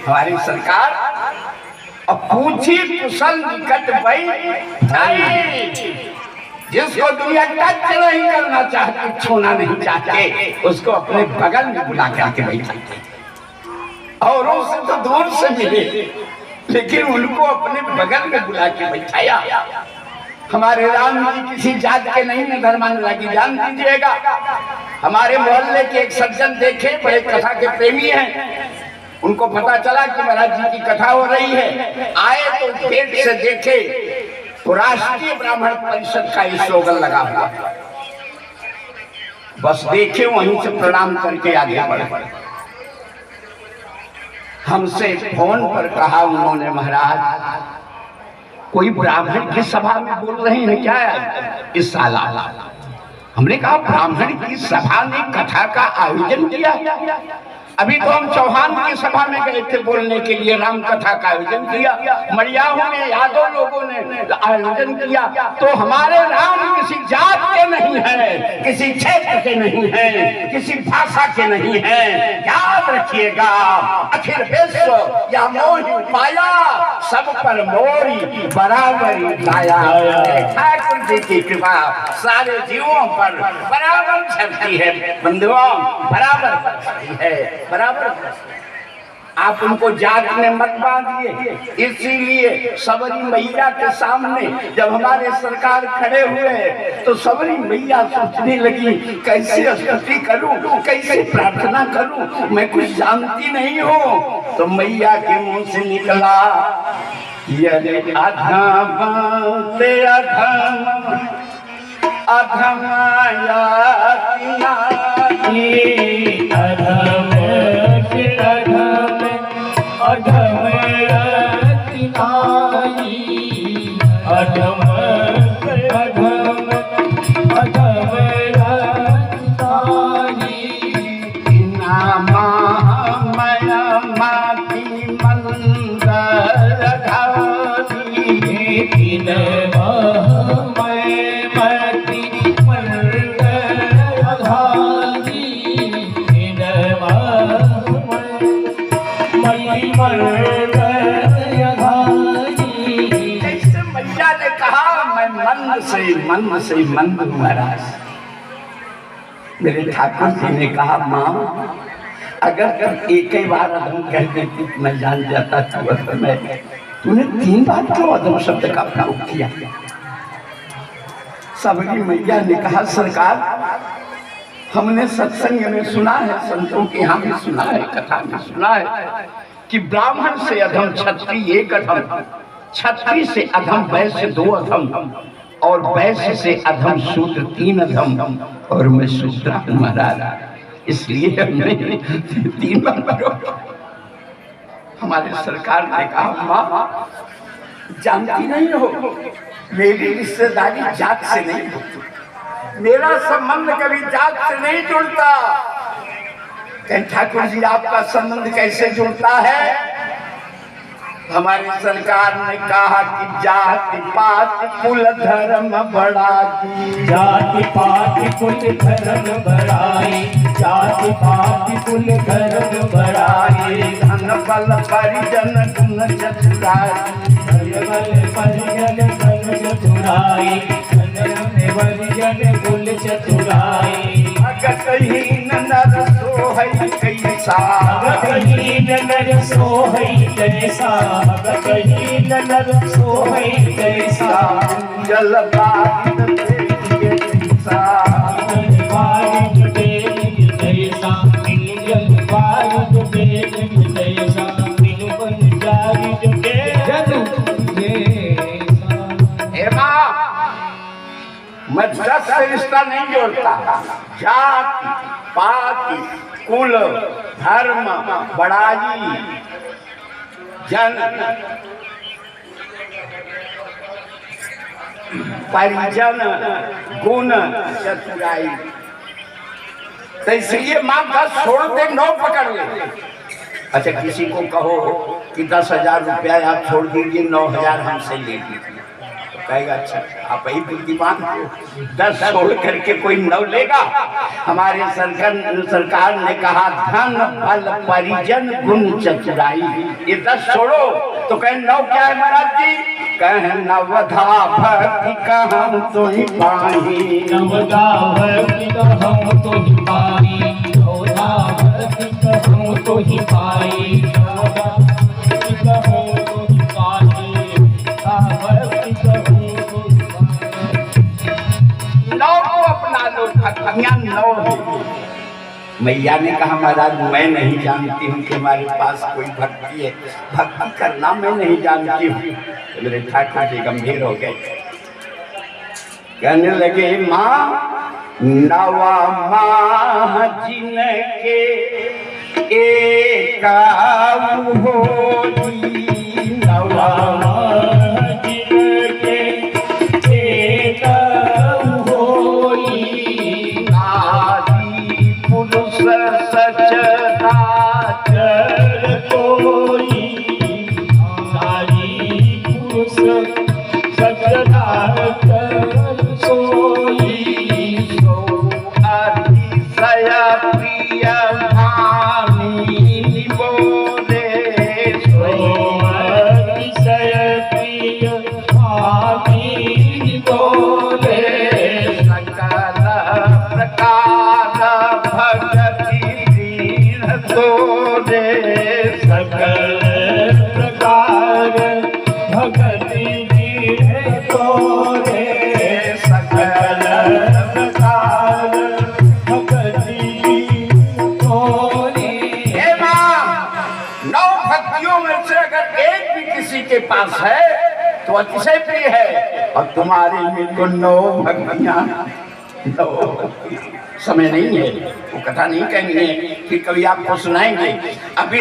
हमारी सरकार अब पूछी कुशल निकट भाई, जिसको दुनिया टच नहीं करना चाहती, छूना नहीं चाहते, उसको अपने बगल में बुला करके बैठाते, और उससे तो दूर से मिले लेकिन उनको अपने बगल में बुला के बैठाया। हमारे राम जी किसी जात के नहीं न धर्मांतरा की, जान दीजिएगा। हमारे मोहल्ले के एक सज्जन देखे, बड़े कथा के प्रेमी हैं, उनको पता चला कि महाराज जी की कथा हो रही है, आए तो गेट से देखे तो राष्ट्रीय ब्राह्मण परिषद का स्लोगन लगा हुआ, बस देखे वहीं से प्रणाम करके आगे बढ़े। हमसे फोन पर कहा उन्होंने, महाराज कोई ब्राह्मण की सभा में बोल रहे हैं क्या इस साल? हमने कहा ब्राह्मण की सभा ने कथा का आयोजन किया? अभी तो हम चौहान की सभा में गए थे बोलने के लिए, राम कथा का आयोजन किया, मरियाहों ने, यादव लोगों ने आयोजन किया। तो हमारे राम किसी जात के नहीं है, किसी क्षेत्र के नहीं है, किसी भाषा के नहीं है। याद रखिएगा, अखिल विश्व या मोहि माया, सब पर मोरी बराबरी लाया। ठाकुर जी की कृपा सारे जीवों पर बराबर चलती है, बंधुओं बराबर चलती है, बराबर। आप उनको जात में मत बांधिए। इसीलिए सबरी मैया के सामने जब हमारे सरकार खड़े हुए तो सबरी मैया सोचने लगी कैसे स्तुति करूं, कैसे प्रार्थना करूं, मैं कुछ जानती नहीं हूं। तो मैया के मुंह से निकला, ये अधम ते अधम अधमाया अधम मन से मंद महाराज। मेरे ठाकुर जी ने कहा, माँ अगर एक ही बार अधम कह देती तो मैं जान जाता था, तूने 3 बार क्यों अधम शब्द का प्रयोग किया? सबरी मैया ने कहा, सरकार हमने सत्संग में सुना है, संतों के यहाँ भी सुना है, कथा में सुना है कि ब्राह्मण से अधम क्षत्रिय 1 अधम, क्षत्रिय से अधम वैश्य 2 अधम, और वैश्य से अधम शूद्र 3 अधम, और मैं शूद्र हूं महाराज, इसलिए हमने 3 बार। हमारे सरकार ने कहा, माँ जानती नहीं हो, मेरी रिश्तेदारी जात से नहीं होती, मेरा संबंध कभी जात से नहीं जुड़ता। ठाकुर जी आपका संबंध कैसे जुड़ता है? हमारी सरकार ने कहा कि जाति पाति कुल धर्म बढ़ाई, जाति पाति कुल धर्म बढ़ाई, जाति पाति कुल धर्म बढ़ाई। धन बल परिजन गुण चतुराई, धन बल परिजन गुण चतुराई, धन परिजन गुण चतुराई। भगतहीन नर सोहै कैसा, भगतहीन नर सोहै कैसा, भगतहीन नर सोहै कैसा। जल बारिद कैसा, जल बारिद कैसा, जल बारिद कैसा, बिनु बन जारिद कैसा। हे माँ, मैं जात से रिश्ता नहीं जोड़ता, जाति पाति कुल धर्म बढ़ाई, जन परिजन गुण चतुराई। तो इसलिए माँ 10 छोड़ दे, 9 पकड़ ले। अच्छा किसी को कहो कि 10,000 रुपया आप छोड़ दीजिए, 9,000 हमसे ले लीजिए, कहेगा अच्छा आप ही बुद्धिमान हो, 10 छोड़ करके कोई 9 लेगा। हमारे सरकार ने कहा धन फल परिजन गुण चतुराई, ये 10 छोड़ो तो कहें 9 क्या है महाराज जी? कहें नवधा भक्ति कहम तो ही पाही, नवदा भक्ति कहम तो ही पाई, नवदा भक्ति कहम तो ही पाई, नवदा भक्ति कहम तो ही पाई, भक्ति कहम तो ही पाई। 9 को अपना लो, भक्तियां 9 है। मैया ने कहा महाराज मैं नहीं जानती हूँ कि हमारे पास कोई भक्ति है, भक्ति करना मैं नहीं जानती हूँ। तो मेरे ठाकुर जी गंभीर हो गए, कहने लगे माँ 9 माह जिनके एक होली, 9 जिनके एक होई, आदि पुरुष सचराचर कोई, नारी पुरुष सचराचर सोई, सो अतिशय प्रिय भामिनी बोले, सो अतिशय प्रिय भामिनी बोले, सकल प्रकार भगति दीन तोरे, सकल प्रकार भगति दीन तोरे, सकल प्रकार भगति दीन तोरे। हे माँ 9 भक्तियों में से अगर एक भी किसी के पास है तो अतिशय प्रिय है, और तुम्हारे में तो 9 भक्तियां, 9 समय नहीं है, वो कथा नहीं कहेंगे, फिर कभी आपको सुनाएंगे। अभी